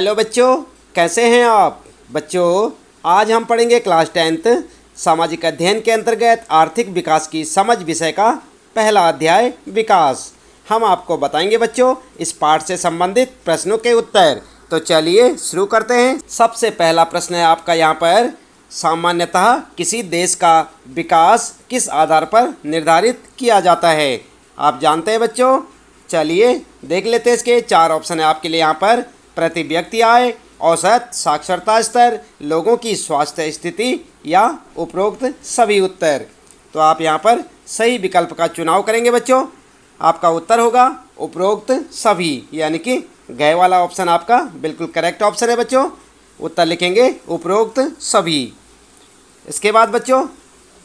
Hello बच्चों, कैसे हैं आप। बच्चों, आज हम पढ़ेंगे क्लास 10th सामाजिक अध्ययन के अंतर्गत आर्थिक विकास की समझ विषय का पहला अध्याय विकास। हम आपको बताएंगे बच्चों इस पाठ से संबंधित प्रश्नों के उत्तर। तो चलिए शुरू करते हैं। सबसे पहला प्रश्न है आपका यहाँ पर, सामान्यतः किसी देश का विकास किस आधार पर निर्धारित किया जाता है। आप जानते हैं बच्चों, चलिए देख लेते हैं। इसके 4 ऑप्शन है आपके लिए यहाँ पर। प्रति व्यक्ति आय, औसत साक्षरता स्तर, लोगों की स्वास्थ्य स्थिति या उपरोक्त सभी उत्तर। तो आप यहाँ पर सही विकल्प का चुनाव करेंगे बच्चों। आपका उत्तर होगा उपरोक्त सभी, यानी कि गए वाला ऑप्शन आपका बिल्कुल करेक्ट ऑप्शन है बच्चों। उत्तर लिखेंगे उपरोक्त सभी। इसके बाद बच्चों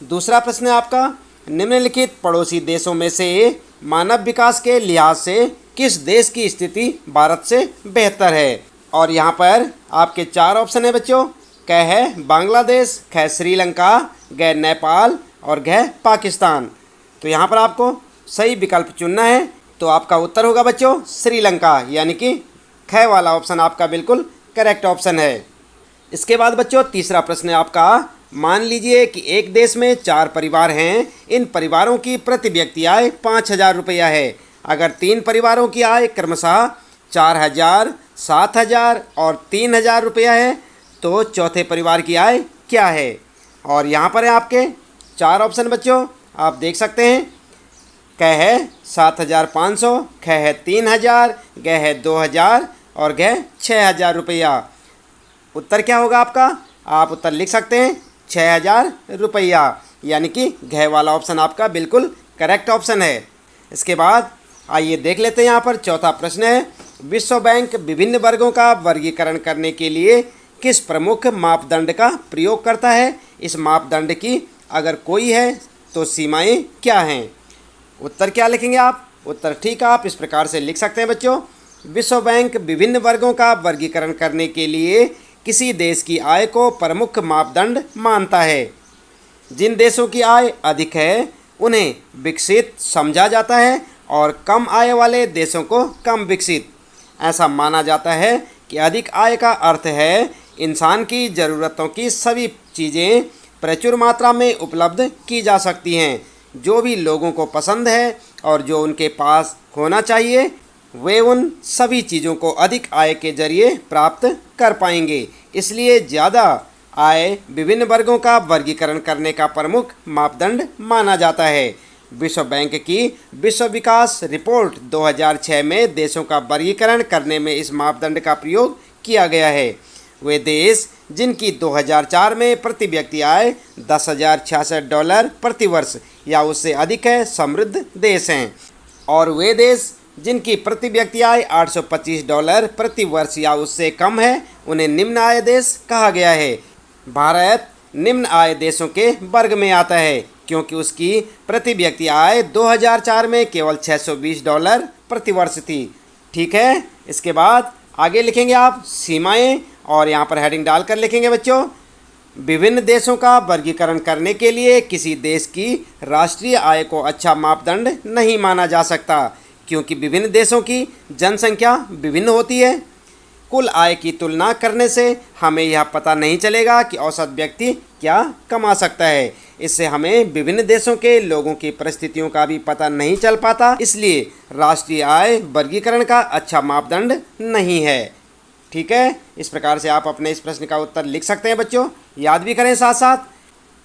दूसरा प्रश्न है आपका, निम्नलिखित पड़ोसी देशों में से मानव विकास के लिहाज से किस देश की स्थिति भारत से बेहतर है। और यहाँ पर आपके 4 ऑप्शन है बच्चों। क है बांग्लादेश, ख श्रीलंका, ग नेपाल और घ पाकिस्तान। तो यहाँ पर आपको सही विकल्प चुनना है। तो आपका उत्तर होगा बच्चों श्रीलंका, यानी कि ख वाला ऑप्शन आपका बिल्कुल करेक्ट ऑप्शन है। इसके बाद बच्चों तीसरा प्रश्न है आपका, मान लीजिए कि एक देश में 4 परिवार हैं। इन परिवारों की प्रति व्यक्ति आय 5,000 रुपया है। अगर 3 परिवारों की आय क्रमशः 4,000, 7,000 और 3,000 रुपया है तो चौथे परिवार की आय क्या है। और यहाँ पर है आपके 4 ऑप्शन बच्चों, आप देख सकते हैं। क है 7,500, ख है 3,000, ग है 2,000 और घ 6,000 रुपया। उत्तर क्या होगा आपका, आप उत्तर लिख सकते हैं 6,000 रुपया, यानी कि घ वाला ऑप्शन आपका बिल्कुल करेक्ट ऑप्शन है। इसके बाद आइए देख लेते हैं। यहाँ पर चौथा प्रश्न है, विश्व बैंक विभिन्न वर्गों का वर्गीकरण करने के लिए किस प्रमुख मापदंड का प्रयोग करता है। इस मापदंड की अगर कोई है तो सीमाएं क्या हैं। उत्तर क्या लिखेंगे आप। उत्तर ठीक आप इस प्रकार से लिख सकते हैं बच्चों, विश्व बैंक विभिन्न वर्गों का वर्गीकरण करने के लिए किसी देश की आय को प्रमुख मापदंड मानता है। जिन देशों की आय अधिक है उन्हें विकसित समझा जाता है और कम आय वाले देशों को कम विकसित। ऐसा माना जाता है कि अधिक आय का अर्थ है इंसान की ज़रूरतों की सभी चीज़ें प्रचुर मात्रा में उपलब्ध की जा सकती हैं। जो भी लोगों को पसंद है और जो उनके पास होना चाहिए वे उन सभी चीज़ों को अधिक आय के जरिए प्राप्त कर पाएंगे। इसलिए ज़्यादा आय विभिन्न वर्गों का वर्गीकरण करने का प्रमुख मापदंड माना जाता है। विश्व बैंक की विश्व विकास रिपोर्ट 2006 में देशों का वर्गीकरण करने में इस मापदंड का प्रयोग किया गया है। वे देश जिनकी 2004 में प्रति व्यक्ति आय $10,066 प्रति वर्ष या उससे अधिक है समृद्ध देश हैं, और वे देश जिनकी प्रति व्यक्ति आय $825 प्रति वर्ष या उससे कम है उन्हें निम्न आय देश कहा गया है। भारत निम्न आय देशों के वर्ग में आता है क्योंकि उसकी प्रति व्यक्ति आय 2004 में केवल $620 प्रति वर्ष थी। ठीक है, इसके बाद आगे लिखेंगे आप सीमाएं, और यहाँ पर हेडिंग डालकर लिखेंगे बच्चों, विभिन्न देशों का वर्गीकरण करने के लिए किसी देश की राष्ट्रीय आय को अच्छा मापदंड नहीं माना जा सकता क्योंकि विभिन्न देशों की जनसंख्या विभिन्न होती है। कुल आय की तुलना करने से हमें यह पता नहीं चलेगा कि औसत व्यक्ति क्या कमा सकता है। इससे हमें विभिन्न देशों के लोगों की परिस्थितियों का भी पता नहीं चल पाता। इसलिए राष्ट्रीय आय वर्गीकरण का अच्छा मापदंड नहीं है। ठीक है, इस प्रकार से आप अपने इस प्रश्न का उत्तर लिख सकते हैं बच्चों, याद भी करें साथ साथ।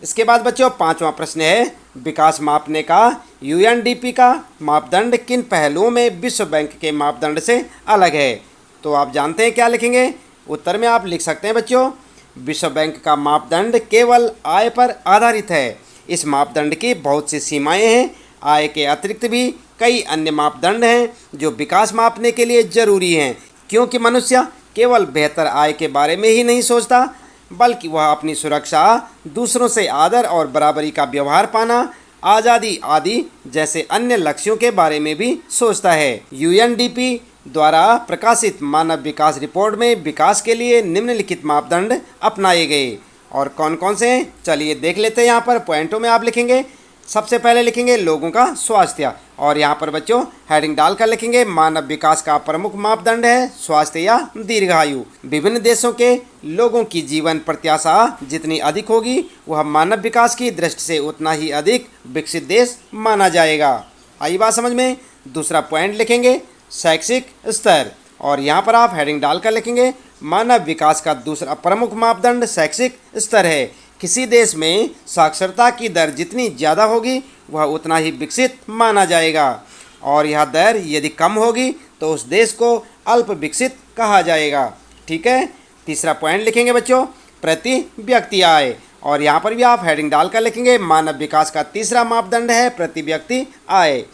इसके बाद बच्चों 5वां प्रश्न है, विकास मापने का UNDP का मापदंड किन पहलुओं में विश्व बैंक के मापदंड से अलग है। तो आप जानते हैं क्या लिखेंगे। उत्तर में आप लिख सकते हैं बच्चों, विश्व बैंक का मापदंड केवल आय पर आधारित है। इस मापदंड की बहुत सी सीमाएं हैं। आय के अतिरिक्त भी कई अन्य मापदंड हैं जो विकास मापने के लिए ज़रूरी हैं, क्योंकि मनुष्य केवल बेहतर आय के बारे में ही नहीं सोचता बल्कि वह अपनी सुरक्षा, दूसरों से आदर और बराबरी का व्यवहार पाना, आज़ादी आदि जैसे अन्य लक्ष्यों के बारे में भी सोचता है। UNDP द्वारा प्रकाशित मानव विकास रिपोर्ट में विकास के लिए निम्नलिखित मापदंड अपनाए गए, और कौन कौन से हैं चलिए देख लेते हैं। यहाँ पर पॉइंटों में आप लिखेंगे। सबसे पहले लिखेंगे लोगों का स्वास्थ्य, और यहाँ पर बच्चों हेडिंग डालकर लिखेंगे मानव विकास का प्रमुख मापदंड है स्वास्थ्य या दीर्घायु। विभिन्न देशों के लोगों की जीवन प्रत्याशा जितनी अधिक होगी वह मानव विकास की दृष्टि से उतना ही अधिक विकसित देश माना जाएगा। आई बात समझ में। दूसरा पॉइंट लिखेंगे शैक्षिक स्तर, और यहाँ पर आप हेडिंग डालकर लिखेंगे मानव विकास का दूसरा प्रमुख मापदंड शैक्षिक स्तर है। किसी देश में साक्षरता की दर जितनी ज़्यादा होगी वह उतना ही विकसित माना जाएगा, और यह दर यदि कम होगी तो उस देश को अल्प विकसित कहा जाएगा। ठीक है। तीसरा पॉइंट लिखेंगे बच्चों प्रति व्यक्ति आय, और यहाँ पर भी आप हेडिंग डालकर लिखेंगे मानव विकास का तीसरा मापदंड है प्रति व्यक्ति आय।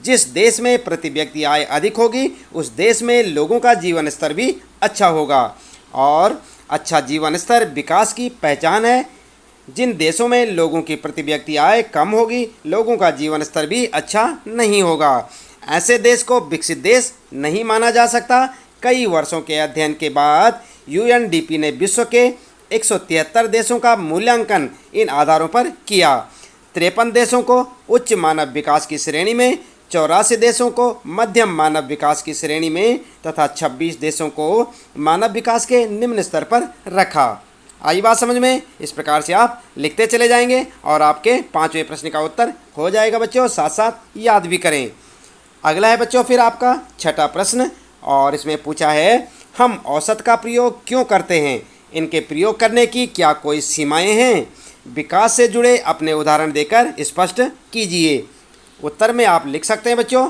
जिस देश में प्रति व्यक्ति आय अधिक होगी उस देश में लोगों का जीवन स्तर भी अच्छा होगा, और अच्छा जीवन स्तर विकास की पहचान है। जिन देशों में लोगों की प्रति व्यक्ति आय कम होगी लोगों का जीवन स्तर भी अच्छा नहीं होगा। ऐसे देश को विकसित देश नहीं माना जा सकता। कई वर्षों के अध्ययन के बाद यूएनडीपी ने विश्व के 173 देशों का मूल्यांकन इन आधारों पर किया। 53 देशों को उच्च मानव विकास की श्रेणी में, 84 देशों को मध्यम मानव विकास की श्रेणी में तथा 26 देशों को मानव विकास के निम्न स्तर पर रखा। आई बात समझ में। इस प्रकार से आप लिखते चले जाएंगे और आपके 5वें प्रश्न का उत्तर हो जाएगा बच्चों, साथ साथ याद भी करें। अगला है बच्चों फिर आपका 6ठा प्रश्न, और इसमें पूछा है हम औसत का प्रयोग क्यों करते हैं, इनके प्रयोग करने की क्या कोई सीमाएं हैं? विकास से जुड़े अपने उदाहरण देकर स्पष्ट कीजिए। उत्तर में आप लिख सकते हैं बच्चों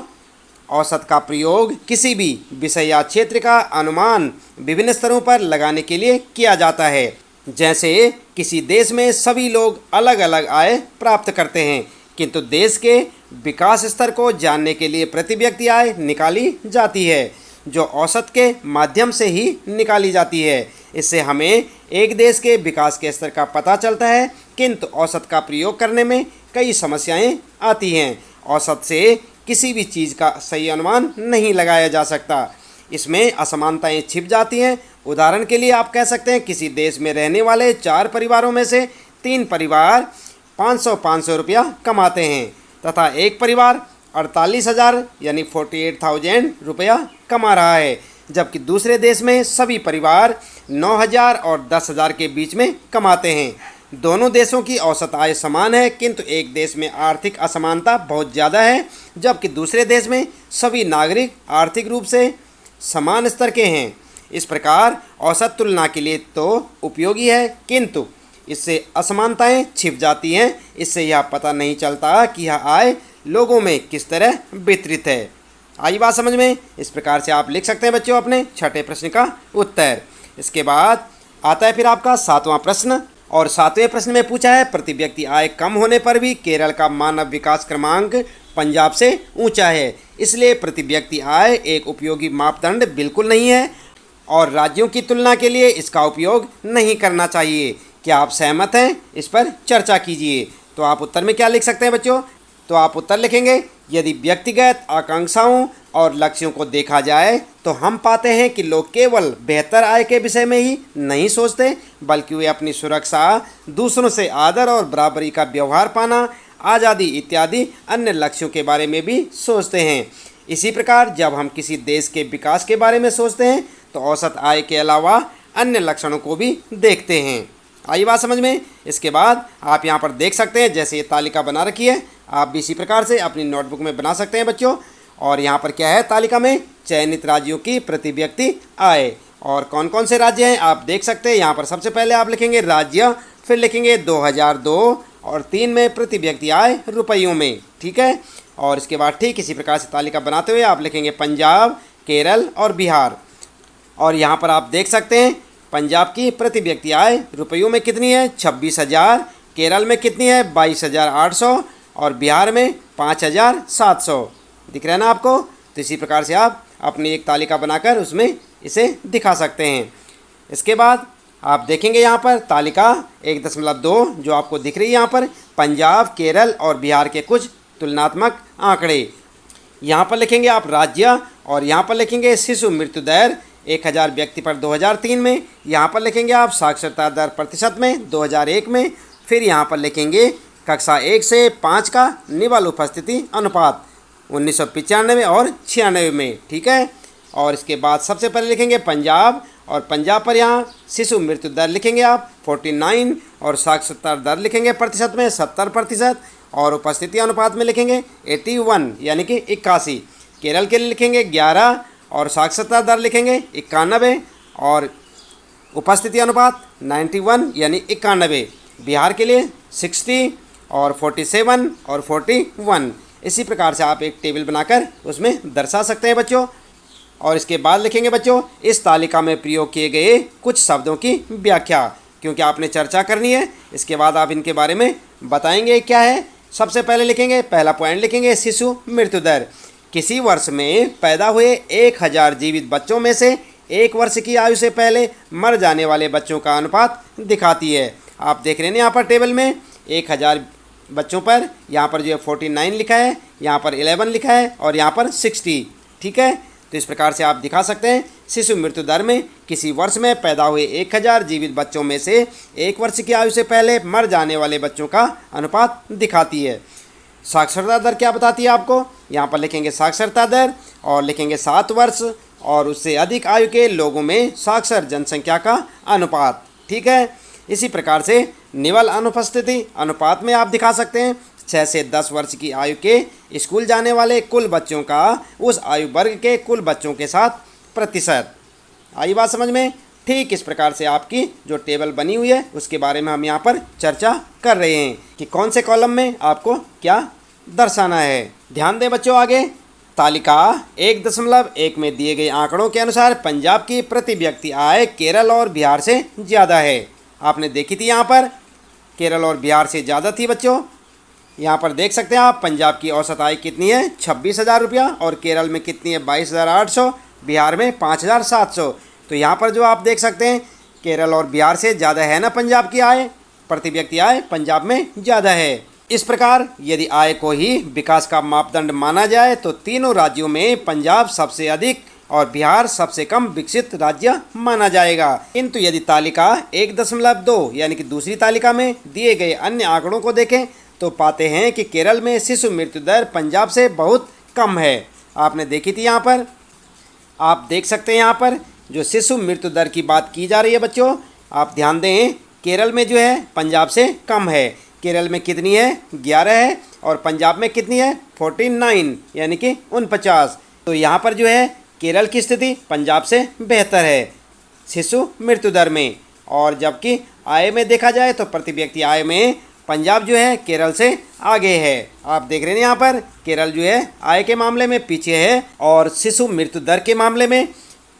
औसत का प्रयोग किसी भी विषय या क्षेत्र का अनुमान विभिन्न स्तरों पर लगाने के लिए किया जाता है। जैसे किसी देश में सभी लोग अलग अलग आय प्राप्त करते हैं, किंतु देश के विकास स्तर को जानने के लिए प्रति व्यक्ति आय निकाली जाती है, जो औसत के माध्यम से ही निकाली जाती है। इससे हमें एक देश के विकास के स्तर का पता चलता है, किंतु औसत का प्रयोग करने में कई समस्याएं आती हैं। औसत से किसी भी चीज़ का सही अनुमान नहीं लगाया जा सकता, इसमें असमानताएं छिप जाती हैं। उदाहरण के लिए आप कह सकते हैं किसी देश में रहने वाले 4 परिवारों में से 3 परिवार 500 रुपया कमाते हैं तथा एक परिवार 48,000 यानी 48,000 रुपया कमा रहा है, जबकि दूसरे देश में सभी परिवार 9,000 और 10,000 के बीच में कमाते हैं। दोनों देशों की औसत आय समान है, किंतु एक देश में आर्थिक असमानता बहुत ज़्यादा है, जबकि दूसरे देश में सभी नागरिक आर्थिक रूप से समान स्तर के हैं। इस प्रकार औसत तुलना के लिए तो उपयोगी है, किंतु इससे असमानताएं छिप जाती हैं। इससे यह पता नहीं चलता कि यह आय लोगों में किस तरह वितरित है। आई बात समझ में। इस प्रकार से आप लिख सकते हैं बच्चों अपने 6ठे प्रश्न का उत्तर। इसके बाद आता है फिर आपका 7वां प्रश्न, और 7वें प्रश्न में पूछा है प्रति व्यक्ति आय कम होने पर भी केरल का मानव विकास क्रमांक पंजाब से ऊंचा है, इसलिए प्रति व्यक्ति आय एक उपयोगी मापदंड बिल्कुल नहीं है और राज्यों की तुलना के लिए इसका उपयोग नहीं करना चाहिए। क्या आप सहमत हैं? इस पर चर्चा कीजिए। तो आप उत्तर में क्या लिख सकते हैं बच्चों? तो आप उत्तर लिखेंगे यदि व्यक्तिगत आकांक्षाओं और लक्ष्यों को देखा जाए तो हम पाते हैं कि लोग केवल बेहतर आय के विषय में ही नहीं सोचते, बल्कि वे अपनी सुरक्षा, दूसरों से आदर और बराबरी का व्यवहार पाना, आज़ादी इत्यादि अन्य लक्ष्यों के बारे में भी सोचते हैं। इसी प्रकार जब हम किसी देश के विकास के बारे में सोचते हैं तो औसत आय के अलावा अन्य लक्षणों को भी देखते हैं। आई बात समझ में। इसके बाद आप यहाँ पर देख सकते हैं जैसे ये तालिका बना रखी है, आप भी इसी प्रकार से अपनी नोटबुक में बना सकते हैं बच्चों। और यहाँ पर क्या है तालिका में चयनित राज्यों की प्रति व्यक्ति आय, और कौन कौन से राज्य हैं आप देख सकते हैं। यहाँ पर सबसे पहले आप लिखेंगे राज्य, फिर लिखेंगे 2002 और 3 में प्रति व्यक्ति आय रुपयों में। ठीक है। और इसके बाद ठीक इसी प्रकार से तालिका बनाते हुए आप लिखेंगे पंजाब, केरल और बिहार। और यहाँ पर आप देख सकते हैं पंजाब की प्रति व्यक्ति आय रुपयों में कितनी है 26,000, केरल में कितनी है 22,800 और बिहार में 5,700। दिख रहा है ना आपको। तो इसी प्रकार से आप अपनी एक तालिका बनाकर उसमें इसे दिखा सकते हैं। इसके बाद आप देखेंगे यहाँ पर तालिका 1.2 जो आपको दिख रही है यहाँ पर पंजाब, केरल और बिहार के कुछ तुलनात्मक आंकड़े। यहाँ पर लिखेंगे आप राज्य, और यहाँ पर लिखेंगे शिशु मृत्यु दर 1000 व्यक्ति पर 2003 में। यहाँ पर लिखेंगे आप साक्षरता दर प्रतिशत में 2001 में। फिर यहाँ पर लिखेंगे कक्षा 1 से 5 का निवल उपस्थिति अनुपात 1995 और 96 में, ठीक है। और इसके बाद सबसे पहले लिखेंगे पंजाब, और पंजाब पर यहाँ शिशु मृत्यु दर लिखेंगे आप 49, और साक्षरता दर लिखेंगे प्रतिशत में 70%, और उपस्थिति अनुपात में लिखेंगे 81 यानी कि 81। केरल के लिए लिखेंगे 11, और साक्षरता दर लिखेंगे 91, और उपस्थिति अनुपात 91 यानी 91। बिहार के लिए 60, और 47 और 41। इसी प्रकार से आप एक टेबल बनाकर उसमें दर्शा सकते हैं बच्चों। और इसके बाद लिखेंगे बच्चों इस तालिका में प्रयोग किए गए कुछ शब्दों की व्याख्या, क्योंकि आपने चर्चा करनी है। इसके बाद आप इनके बारे में बताएंगे क्या है। सबसे पहले लिखेंगे, पहला पॉइंट लिखेंगे शिशु मृत्यु दर। किसी वर्ष में पैदा हुए 1000 जीवित बच्चों में से 1 वर्ष की आयु से पहले मर जाने वाले बच्चों का अनुपात दिखाती है। आप देख रहे हैं यहाँ पर टेबल में 1000 बच्चों पर यहाँ पर जो है 49 लिखा है, यहाँ पर 11 लिखा है, और यहाँ पर 60, ठीक है। तो इस प्रकार से आप दिखा सकते हैं शिशु मृत्यु दर में किसी वर्ष में पैदा हुए 1000 जीवित बच्चों में से 1 वर्ष की आयु से पहले मर जाने वाले बच्चों का अनुपात दिखाती है। साक्षरता दर क्या बताती है आपको, यहाँ पर लिखेंगे साक्षरता दर, और लिखेंगे 7 वर्ष और उससे अधिक आयु के लोगों में साक्षर जनसंख्या का अनुपात, ठीक है। इसी प्रकार से निवल अनुपस्थिति अनुपात में आप दिखा सकते हैं 6 से 10 वर्ष की आयु के स्कूल जाने वाले कुल बच्चों का उस आयु वर्ग के कुल बच्चों के साथ प्रतिशत। आई बात समझ में। ठीक इस प्रकार से आपकी जो टेबल बनी हुई है उसके बारे में हम यहाँ पर चर्चा कर रहे हैं कि कौन से कॉलम में आपको क्या दर्शाना है। ध्यान दें बच्चों, आगे तालिका 1.1 में दिए गए आंकड़ों के अनुसार पंजाब की प्रति व्यक्ति आय केरल और बिहार से ज़्यादा है। आपने देखी थी यहाँ पर केरल और बिहार से ज़्यादा थी बच्चों। यहाँ पर देख सकते हैं आप पंजाब की औसत आय कितनी है 26,000 रुपया, और केरल में कितनी है 22,800, बिहार में 5,700। तो यहाँ पर जो आप देख सकते हैं केरल और बिहार से ज़्यादा है ना पंजाब की आय, प्रति व्यक्ति आय पंजाब में ज़्यादा है। इस प्रकार यदि आय को ही विकास का मापदंड माना जाए तो तीनों राज्यों में पंजाब सबसे अधिक और बिहार सबसे कम विकसित राज्य माना जाएगा। किंतु यदि तालिका 1.2 यानी कि दूसरी तालिका में दिए गए अन्य आंकड़ों को देखें तो पाते हैं कि केरल में शिशु मृत्यु दर पंजाब से बहुत कम है। आपने देखी थी यहाँ पर, आप देख सकते हैं यहाँ पर जो शिशु मृत्यु दर की बात की जा रही है बच्चों, आप ध्यान दें केरल में जो है पंजाब से कम है। केरल में कितनी है 11 है, और पंजाब में कितनी है 49 यानी कि 49। तो यहाँ पर जो है केरल की स्थिति पंजाब से बेहतर है शिशु मृत्यु दर में। और जबकि आय में देखा जाए तो प्रति व्यक्ति आय में पंजाब जो है केरल से आगे है। आप देख रहे हैं यहाँ पर केरल जो है आय के मामले में पीछे है, और शिशु मृत्यु दर के मामले में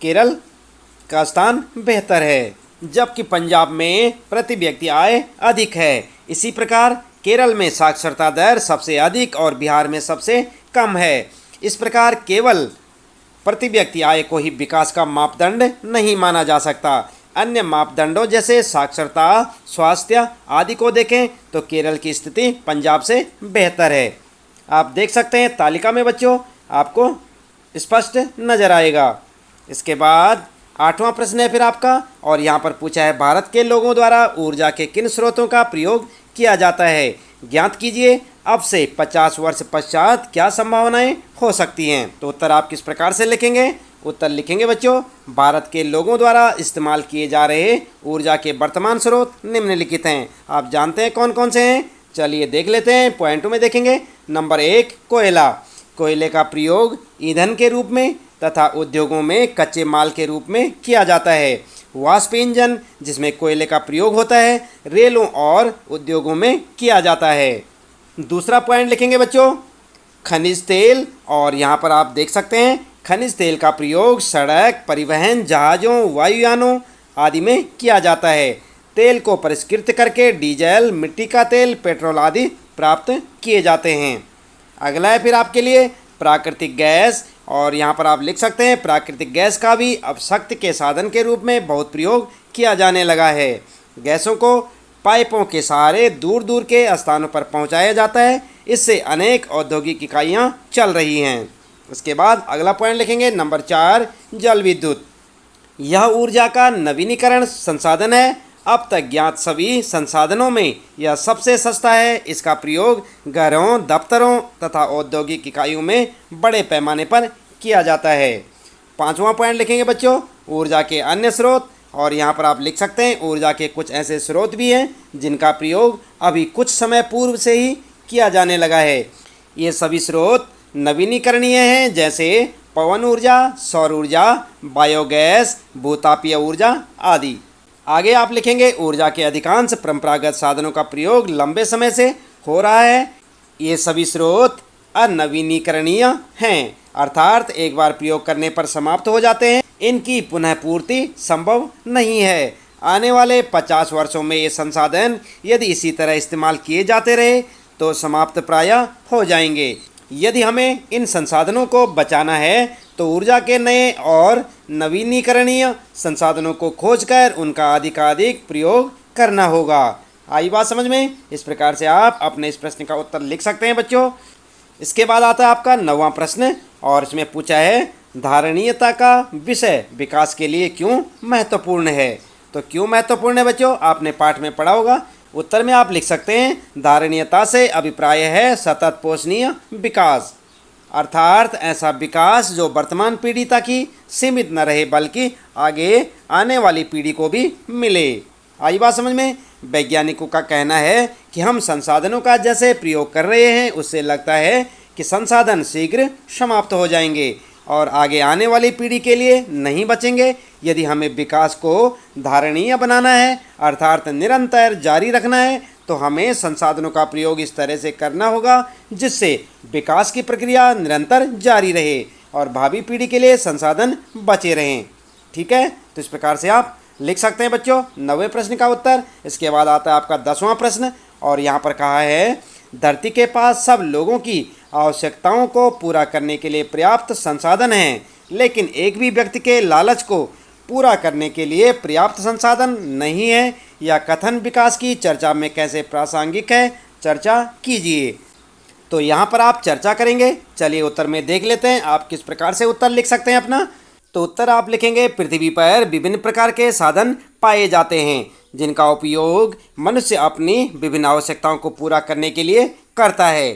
केरल का स्थान बेहतर है, जबकि पंजाब में प्रति व्यक्ति आय अधिक है। इसी प्रकार केरल में साक्षरता दर सबसे अधिक और बिहार में सबसे कम है। इस प्रकार केवल प्रति व्यक्ति आय को ही विकास का मापदंड नहीं माना जा सकता। अन्य मापदंडों जैसे साक्षरता, स्वास्थ्य आदि को देखें तो केरल की स्थिति पंजाब से बेहतर है। आप देख सकते हैं तालिका में बच्चों, आपको स्पष्ट नजर आएगा। इसके बाद 8वां प्रश्न है फिर आपका, और यहाँ पर पूछा है भारत के लोगों द्वारा ऊर्जा के किन स्रोतों का प्रयोग किया जाता है, ज्ञात कीजिए अब से 50 वर्ष पश्चात क्या संभावनाएं हो सकती हैं। तो उत्तर आप किस प्रकार से लिखेंगे, उत्तर लिखेंगे बच्चों भारत के लोगों द्वारा इस्तेमाल किए जा रहे ऊर्जा के वर्तमान स्रोत निम्नलिखित हैं। आप जानते हैं कौन कौन से हैं, चलिए देख लेते हैं। पॉइंटों में देखेंगे। नंबर 1 कोयला। कोयले का प्रयोग ईंधन के रूप में तथा उद्योगों में कच्चे माल के रूप में किया जाता है। वाष्प इंजन जिसमें कोयले का प्रयोग होता है रेलों और उद्योगों में किया जाता है। दूसरा पॉइंट लिखेंगे बच्चों खनिज तेल, और यहाँ पर आप देख सकते हैं खनिज तेल का प्रयोग सड़क परिवहन, जहाज़ों, वायुयानों आदि में किया जाता है। तेल को परिष्कृत करके डीजल, मिट्टी का तेल, पेट्रोल आदि प्राप्त किए जाते हैं। अगला है फिर आपके लिए प्राकृतिक गैस, और यहाँ पर आप लिख सकते हैं प्राकृतिक गैस का भी अब शक्ति के साधन के रूप में बहुत प्रयोग किया जाने लगा है। गैसों को पाइपों के सहारे दूर दूर के स्थानों पर पहुँचाया जाता है, इससे अनेक औद्योगिक इकाइयाँ चल रही हैं। उसके बाद अगला पॉइंट लिखेंगे नंबर 4 जल विद्युत। यह ऊर्जा का नवीनीकरण संसाधन है अब तक ज्ञात सभी संसाधनों में यह सबसे सस्ता है। इसका प्रयोग घरों, दफ्तरों तथा औद्योगिक इकाइयों में बड़े पैमाने पर किया जाता है। 5वां पॉइंट लिखेंगे बच्चों, ऊर्जा के अन्य स्रोत। और यहाँ पर आप लिख सकते हैं ऊर्जा के कुछ ऐसे स्रोत भी हैं जिनका प्रयोग अभी कुछ समय पूर्व से ही किया जाने लगा है। ये सभी स्रोत नवीनीकरणीय हैं, जैसे पवन ऊर्जा, सौर ऊर्जा, बायोगैस, भूतापीय ऊर्जा आदि। आगे आप लिखेंगे ऊर्जा के अधिकांश परंपरागत साधनों का प्रयोग लंबे समय से हो रहा है। ये सभी स्रोत अनवीनीकरणीय हैं, अर्थात एक बार प्रयोग करने पर समाप्त हो जाते हैं। इनकी पुनः पूर्ति संभव नहीं है। आने वाले 50 वर्षों में ये संसाधन यदि इसी तरह इस्तेमाल किए जाते रहे तो समाप्त प्रायः हो जाएंगे। यदि हमें इन संसाधनों को बचाना है तो ऊर्जा के नए और नवीनीकरणीय संसाधनों को खोजकर उनका अधिकाधिक प्रयोग करना होगा। आई बात समझ में? इस प्रकार से आप अपने इस प्रश्न का उत्तर लिख सकते हैं बच्चों। इसके बाद आता है आपका 9वां प्रश्न और इसमें पूछा है धारणीयता का विषय विकास के लिए क्यों महत्वपूर्ण है। तो क्यों महत्वपूर्ण है बच्चों, आपने पाठ में पढ़ा होगा। उत्तर में आप लिख सकते हैं धारणीयता से अभिप्राय है सतत पोषणीय विकास, अर्थात ऐसा विकास जो वर्तमान पीढ़ी तक ही सीमित न रहे बल्कि आगे आने वाली पीढ़ी को भी मिले। आई बात समझ में? वैज्ञानिकों का कहना है कि हम संसाधनों का जैसे प्रयोग कर रहे हैं उससे लगता है कि संसाधन शीघ्र समाप्त हो जाएंगे और आगे आने वाली पीढ़ी के लिए नहीं बचेंगे। यदि हमें विकास को धारणीय बनाना है अर्थात निरंतर जारी रखना है तो हमें संसाधनों का प्रयोग इस तरह से करना होगा जिससे विकास की प्रक्रिया निरंतर जारी रहे और भावी पीढ़ी के लिए संसाधन बचे रहें। ठीक है, तो इस प्रकार से आप लिख सकते हैं बच्चों 9वें प्रश्न का उत्तर। इसके बाद आता है आपका 10वां प्रश्न और यहाँ पर कहा है धरती के पास सब लोगों की आवश्यकताओं को पूरा करने के लिए पर्याप्त संसाधन हैं, लेकिन एक भी व्यक्ति के लालच को पूरा करने के लिए पर्याप्त संसाधन नहीं है। यह कथन विकास की चर्चा में कैसे प्रासंगिक है, चर्चा कीजिए। तो यहाँ पर आप चर्चा करेंगे। चलिए उत्तर में देख लेते हैं आप किस प्रकार से उत्तर लिख सकते हैं अपना। तो उत्तर आप लिखेंगे पृथ्वी पर विभिन्न प्रकार के साधन पाए जाते हैं जिनका उपयोग मनुष्य अपनी विभिन्न आवश्यकताओं को पूरा करने के लिए करता है।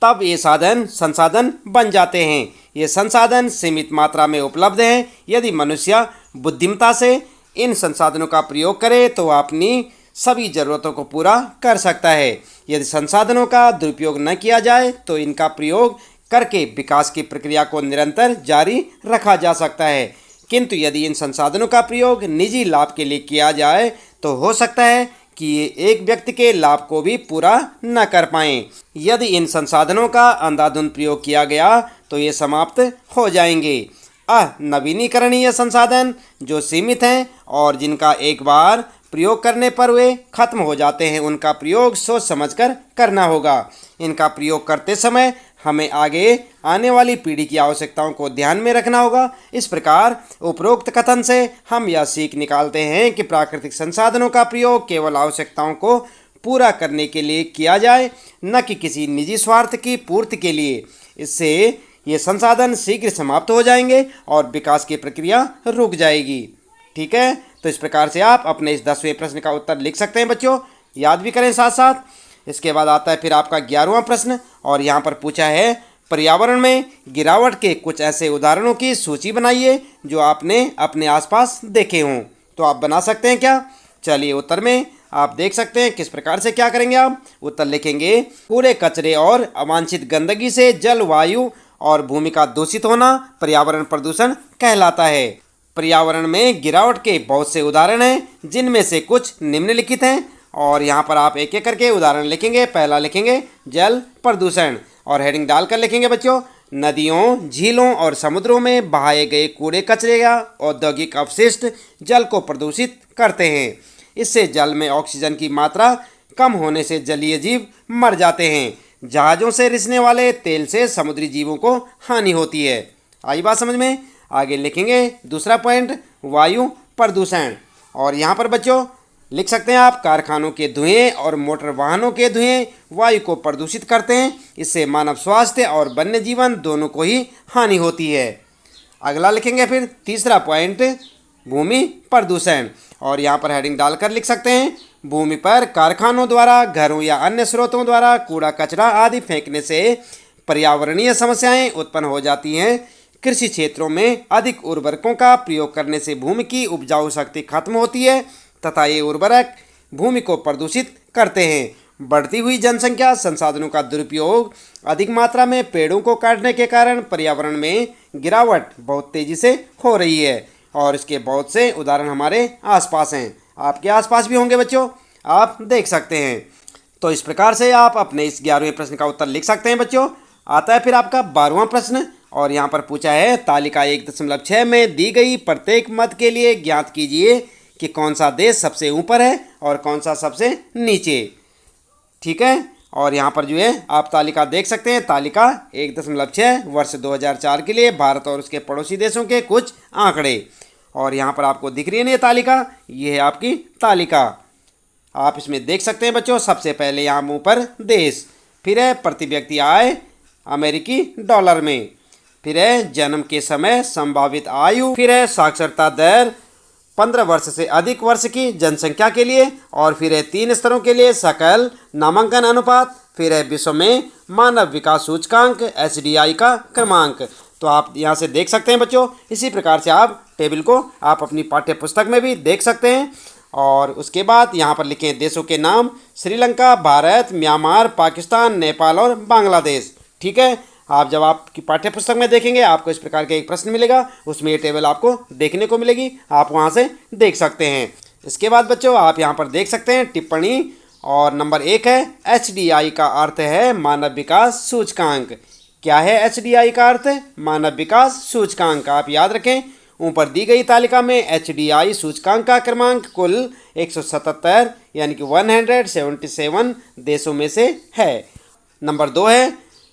तब ये साधन संसाधन बन जाते हैं। ये संसाधन सीमित मात्रा में उपलब्ध हैं। यदि मनुष्य बुद्धिमत्ता से इन संसाधनों का प्रयोग करे तो वह अपनी सभी ज़रूरतों को पूरा कर सकता है। यदि संसाधनों का दुरुपयोग न किया जाए तो इनका प्रयोग करके विकास की प्रक्रिया को निरंतर जारी रखा जा सकता है, किंतु यदि इन संसाधनों का प्रयोग निजी लाभ के लिए किया जाए तो हो सकता है कि ये एक व्यक्ति के लाभ को भी पूरा न कर पाएं। यदि इन संसाधनों का अंधाधुंध प्रयोग किया गया तो ये समाप्त हो जाएंगे। अनवीनीकरणीय संसाधन जो सीमित हैं और जिनका एक बार प्रयोग करने पर वे खत्म हो जाते हैं उनका प्रयोग सोच समझकर करना होगा। इनका प्रयोग करते समय हमें आगे आने वाली पीढ़ी की आवश्यकताओं को ध्यान में रखना होगा। इस प्रकार उपरोक्त कथन से हम यह सीख निकालते हैं कि प्राकृतिक संसाधनों का प्रयोग केवल आवश्यकताओं को पूरा करने के लिए किया जाए, न कि किसी निजी स्वार्थ की पूर्ति के लिए। इससे ये संसाधन शीघ्र समाप्त हो जाएंगे और विकास की प्रक्रिया रुक जाएगी। ठीक है, तो इस प्रकार से आप अपने इस 10वें प्रश्न का उत्तर लिख सकते हैं बच्चों, याद भी करें साथ साथ। इसके बाद आता है फिर आपका 11वां प्रश्न और यहाँ पर पूछा है पर्यावरण में गिरावट के कुछ ऐसे उदाहरणों की सूची बनाइए जो आपने अपने आसपास देखे हों। तो आप बना सकते हैं क्या? चलिए उत्तर में आप देख सकते हैं किस प्रकार से क्या करेंगे। आप उत्तर लिखेंगे कूड़े कचरे और अवांछित गंदगी से जल, वायु और भूमि का दूषित होना पर्यावरण प्रदूषण कहलाता है। पर्यावरण में गिरावट के बहुत से उदाहरण हैं जिनमें से कुछ निम्नलिखित हैं और यहाँ पर आप एक एक करके उदाहरण लिखेंगे। पहला लिखेंगे जल प्रदूषण और हेडिंग डालकर लिखेंगे बच्चों नदियों, झीलों और समुद्रों में बहाए गए कूड़े कचरे या औद्योगिक अपशिष्ट जल को प्रदूषित करते हैं। इससे जल में ऑक्सीजन की मात्रा कम होने से जलीय जीव मर जाते हैं। जहाज़ों से रिसने वाले तेल से समुद्री जीवों को हानि होती है। आई बात समझ में? आगे लिखेंगे दूसरा पॉइंट वायु प्रदूषण और यहाँ पर बच्चों लिख सकते हैं आप कारखानों के धुएं और मोटर वाहनों के धुएं वायु को प्रदूषित करते हैं। इससे मानव स्वास्थ्य और वन्य जीवन दोनों को ही हानि होती है। अगला लिखेंगे फिर तीसरा पॉइंट भूमि प्रदूषण। और यहाँ पर हेडिंग डालकर लिख सकते हैं, भूमि पर कारखानों द्वारा, घरों या अन्य स्रोतों द्वारा कूड़ा कचरा आदि फेंकने से पर्यावरणीय समस्याएं उत्पन्न हो जाती हैं। कृषि क्षेत्रों में अधिक उर्वरकों का प्रयोग करने से भूमि की उपजाऊ शक्ति खत्म होती है तथा ये उर्वरक भूमि को प्रदूषित करते हैं। बढ़ती हुई जनसंख्या, संसाधनों का दुरुपयोग, अधिक मात्रा में पेड़ों को काटने के कारण पर्यावरण में गिरावट बहुत तेजी से हो रही है और इसके बहुत से उदाहरण हमारे आसपास हैं। आपके आसपास भी होंगे बच्चों, आप देख सकते हैं। तो इस प्रकार से आप अपने इस 11वें प्रश्न का उत्तर लिख सकते हैं बच्चों। आता है फिर आपका 12वां प्रश्न और यहाँ पर पूछा है, तालिका 1.6 में दी गई प्रत्येक मत के लिए ज्ञात कीजिए कि कौन सा देश सबसे ऊपर है और कौन सा सबसे नीचे। ठीक है, और यहाँ पर जो है आप तालिका देख सकते हैं। तालिका 1.6 वर्ष 2004 के लिए भारत और उसके पड़ोसी देशों के कुछ आंकड़े। और यहाँ पर आपको दिख रही है ना ये तालिका, ये है आपकी तालिका। आप इसमें देख सकते हैं बच्चों, सबसे पहले यहाँ ऊपर देश, फिर है प्रति व्यक्ति आय अमेरिकी डॉलर में, फिर है जन्म के समय संभावित आयु, फिर है साक्षरता दर 15 वर्ष से अधिक वर्ष की जनसंख्या के लिए, और फिर है 3 स्तरों के लिए सकल नामांकन अनुपात, फिर है विश्व में मानव विकास सूचकांक SDI का क्रमांक। तो आप यहाँ से देख सकते हैं बच्चों, इसी प्रकार से आप टेबल को आप अपनी पाठ्य पुस्तक में भी देख सकते हैं। और उसके बाद यहाँ पर लिखें देशों के नाम, श्रीलंका, भारत, म्यांमार, पाकिस्तान, नेपाल और बांग्लादेश। ठीक है, आप जब आपकी पाठ्य पुस्तक में देखेंगे आपको इस प्रकार का एक प्रश्न मिलेगा, उसमें ये टेबल आपको देखने को मिलेगी, आप वहाँ से देख सकते हैं। इसके बाद बच्चों आप यहाँ पर देख सकते हैं टिप्पणी, और नंबर 1 है HDI का अर्थ है मानव विकास सूचकांक। क्या है HDI का अर्थ? मानव विकास सूचकांक। आप याद रखें, ऊपर दी गई तालिका में HDI सूचकांक का क्रमांक कुल 177 यानी कि 177 देशों में से है। नंबर 2 है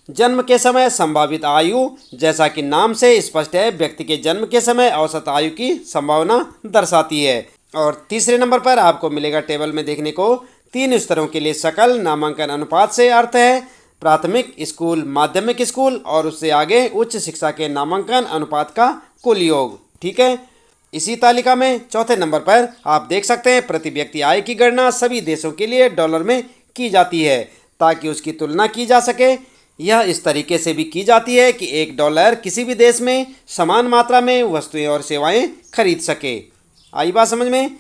जन्म के समय संभावित आयु। जैसा कि नाम से स्पष्ट है, व्यक्ति के जन्म के समय औसत आयु की संभावना दर्शाती है। और तीसरे नंबर पर आपको मिलेगा टेबल में देखने को 3 स्तरों के लिए सकल नामांकन अनुपात से अर्थ है प्राथमिक स्कूल, माध्यमिक स्कूल और उससे आगे उच्च शिक्षा के नामांकन अनुपात का कुल योग। ठीक है, इसी तालिका में चौथे नंबर पर आप देख सकते हैं प्रति व्यक्ति आय की गणना सभी देशों के लिए डॉलर में की जाती है ताकि उसकी तुलना की जा सके। यह इस तरीके से भी की जाती है कि $1 किसी भी देश में समान मात्रा में वस्तुएं और सेवाएं खरीद सके। आई बात समझ में?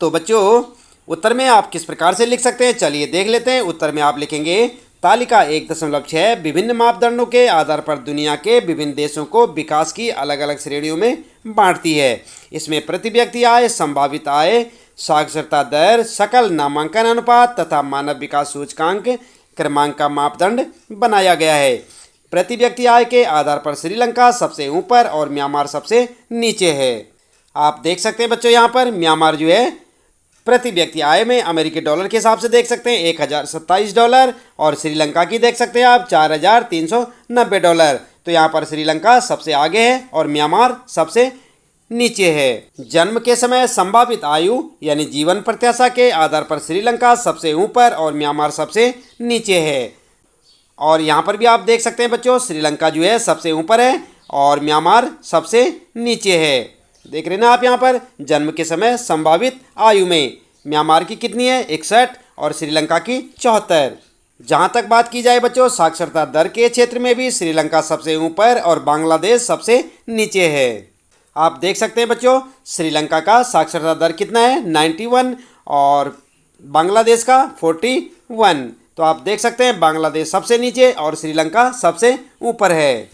तो बच्चों उत्तर में आप किस प्रकार से लिख सकते हैं, चलिए देख लेते हैं। उत्तर में आप लिखेंगे तालिका 1.6 विभिन्न मापदंडों के आधार पर दुनिया के विभिन्न देशों को विकास की अलग अलग श्रेणियों में बांटती है। इसमें प्रति व्यक्ति आय, संभावित आय, साक्षरता दर, सकल नामांकन अनुपात तथा मानव विकास सूचकांक क्रमांक का मापदंड बनाया गया है। प्रति व्यक्ति आय के आधार पर श्रीलंका सबसे ऊपर और म्यांमार सबसे नीचे है। आप देख सकते हैं बच्चों, यहाँ पर म्यांमार जो है प्रति व्यक्ति आय में अमेरिकी डॉलर के हिसाब से देख सकते हैं $1027 और श्रीलंका की देख सकते हैं आप $4390। तो यहाँ पर श्रीलंका सबसे आगे है और म्यांमार सबसे नीचे है। जन्म के समय संभावित आयु यानी जीवन प्रत्याशा के आधार पर श्रीलंका सबसे ऊपर और म्यांमार सबसे नीचे है। और यहाँ पर भी आप देख सकते हैं बच्चों, श्रीलंका जो है सबसे ऊपर है और म्यांमार सबसे नीचे है। देख रहे ना आप, यहाँ पर जन्म के समय संभावित आयु में म्यांमार की कितनी है 61 और श्रीलंका की 74। जहाँ तक बात की जाए बच्चों साक्षरता दर के क्षेत्र में भी श्रीलंका सबसे ऊपर और बांग्लादेश सबसे नीचे है। आप देख सकते हैं बच्चों, श्रीलंका का साक्षरता दर कितना है 91 और बांग्लादेश का 41। तो आप देख सकते हैं बांग्लादेश सबसे नीचे और श्रीलंका सबसे ऊपर है।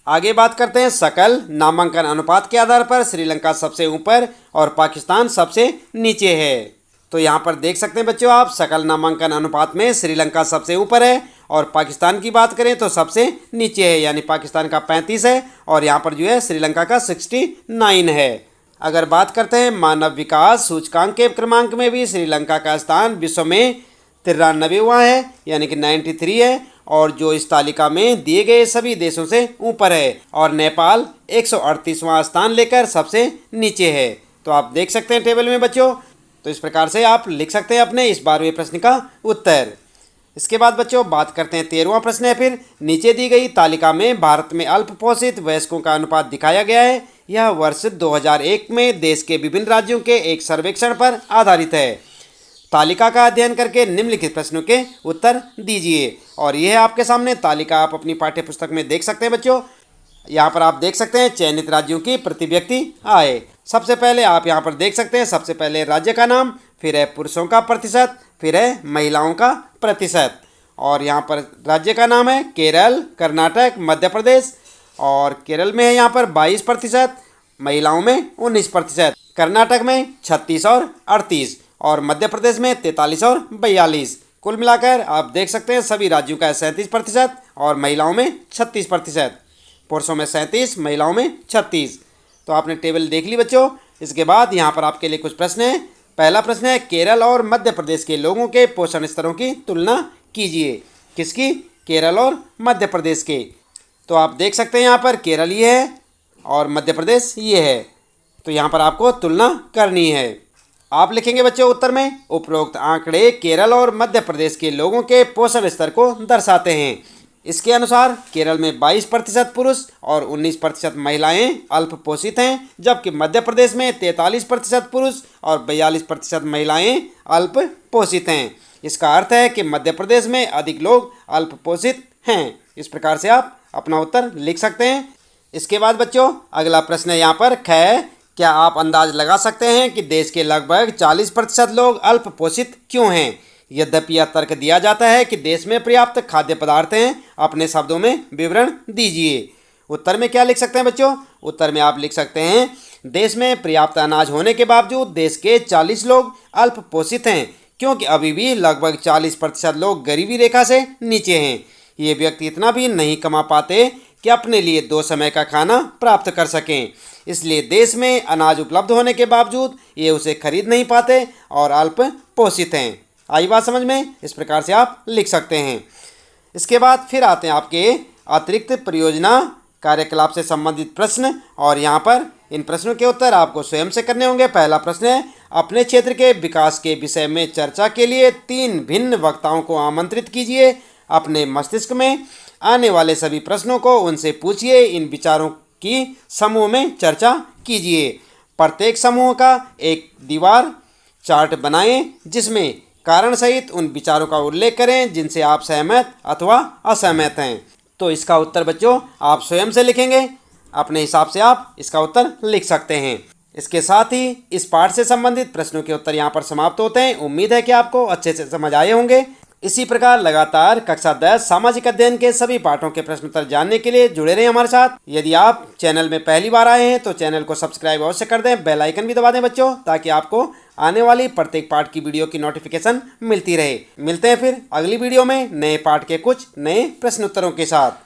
आगे बात करते हैं सकल नामांकन अनुपात के आधार पर श्रीलंका सबसे ऊपर और पाकिस्तान सबसे नीचे है। तो यहाँ पर देख सकते हैं बच्चों आप, सकल नामांकन अनुपात में श्रीलंका सबसे ऊपर है और पाकिस्तान की बात करें तो सबसे नीचे है, यानी पाकिस्तान का 35 है और यहाँ पर जो है श्रीलंका का 69 है। अगर बात करते हैं मानव विकास सूचकांक के क्रमांक में भी श्रीलंका का स्थान विश्व में 93वां है यानी कि 93 है और जो इस तालिका में दिए गए सभी देशों से ऊपर है। और नेपाल 138वां स्थान लेकर सबसे नीचे है। तो आप देख सकते हैं टेबल में बच्चों। तो इस प्रकार से आप लिख सकते हैं अपने इस 12वें प्रश्न का उत्तर। इसके बाद बच्चों बात करते हैं 13वां प्रश्न है। फिर नीचे दी गई तालिका में भारत में अल्प पोषित वयस्कों का अनुपात दिखाया गया है। यह वर्ष 2001 में देश के विभिन्न राज्यों के एक सर्वेक्षण पर आधारित है। तालिका का अध्ययन करके निम्नलिखित प्रश्नों के उत्तर दीजिए। और यह आपके सामने तालिका आप अपनी पाठ्य पुस्तक में देख सकते हैं बच्चों। यहाँ पर आप देख सकते हैं चयनित राज्यों की प्रति व्यक्ति आय। सबसे पहले आप यहाँ पर देख सकते हैं, सबसे पहले राज्य का नाम, फिर है पुरुषों का प्रतिशत, फिर है महिलाओं का प्रतिशत। और यहाँ पर राज्य का नाम है केरल, कर्नाटक, मध्य प्रदेश। और केरल में है यहाँ पर 22%, महिलाओं में 19%, कर्नाटक में 36 और 38, और मध्य प्रदेश में 43 और 42। कुल मिलाकर आप देख सकते हैं सभी राज्यों का 37% और महिलाओं में 36%। पुरुषों में 37, महिलाओं में 36। तो आपने टेबल देख ली बच्चों। इसके बाद यहाँ पर आपके लिए कुछ प्रश्न हैं। पहला प्रश्न है केरल और मध्य प्रदेश के लोगों के पोषण स्तरों की तुलना कीजिए। किसकी? केरल और मध्य प्रदेश के। तो आप देख सकते हैं यहाँ पर केरल ये है और मध्य प्रदेश ये है। तो यहाँ पर आपको तुलना करनी है। आप लिखेंगे बच्चों उत्तर में, उपरोक्त आंकड़े केरल और मध्य प्रदेश के लोगों के पोषण स्तर को दर्शाते हैं। इसके अनुसार केरल में 22% पुरुष और 19% महिलाएं अल्प पोषित हैं, जबकि मध्य प्रदेश में 43% पुरुष और 42% महिलाएं अल्प पोषित हैं। इसका अर्थ है कि मध्य प्रदेश में अधिक लोग अल्प पोषित हैं। इस प्रकार से आप अपना उत्तर लिख सकते हैं। इसके बाद बच्चों अगला प्रश्न है यहाँ पर ख। क्या आप अंदाज लगा सकते हैं कि देश के लगभग 40% लोग अल्प पोषित क्यों हैं? यद्यपि यह तर्क दिया जाता है कि देश में पर्याप्त खाद्य पदार्थ हैं। अपने शब्दों में विवरण दीजिए। उत्तर में क्या लिख सकते हैं बच्चों? उत्तर में आप लिख सकते हैं देश में पर्याप्त अनाज होने के बावजूद देश के 40 लोग अल्प पोषित हैं, क्योंकि अभी भी लगभग 40% लोग गरीबी रेखा से नीचे हैं। ये व्यक्ति इतना भी नहीं कमा पाते कि अपने लिए 2 समय का खाना प्राप्त कर सकें। इसलिए देश में अनाज उपलब्ध होने के बावजूद ये उसे खरीद नहीं पाते और अल्प पोषित हैं। आई बात समझ में? इस प्रकार से आप लिख सकते हैं। इसके बाद फिर आते हैं आपके अतिरिक्त परियोजना कार्यकलाप से संबंधित प्रश्न, और यहाँ पर इन प्रश्नों के उत्तर आपको स्वयं से करने होंगे। पहला प्रश्न है अपने क्षेत्र के विकास के विषय में चर्चा के लिए 3 भिन्न वक्ताओं को आमंत्रित कीजिए। अपने मस्तिष्क में आने वाले सभी प्रश्नों को उनसे पूछिए। इन विचारों की समूह में चर्चा कीजिए। प्रत्येक समूह का एक दीवार चार्ट बनाएं जिसमें कारण सहित उन विचारों का उल्लेख करें जिनसे आप सहमत अथवा असहमत हैं। तो इसका उत्तर बच्चों आप स्वयं से लिखेंगे। अपने हिसाब से आप इसका उत्तर लिख सकते हैं। इसके साथ ही इस पाठ से संबंधित प्रश्नों के उत्तर यहाँ पर समाप्त होते हैं। उम्मीद है कि आपको अच्छे से समझ आए होंगे। इसी प्रकार लगातार कक्षा 10 सामाजिक अध्ययन के सभी पाठों के प्रश्न उत्तर जानने के लिए जुड़े रहें हमारे साथ। यदि आप चैनल में पहली बार आए हैं तो चैनल को सब्सक्राइब अवश्य कर दें, बेल आइकन भी दबा दें बच्चों, ताकि आपको आने वाली प्रत्येक पाठ की वीडियो की नोटिफिकेशन मिलती रहे। मिलते हैं फिर अगली वीडियो में नए पाठ के कुछ नए प्रश्न उत्तरों के साथ।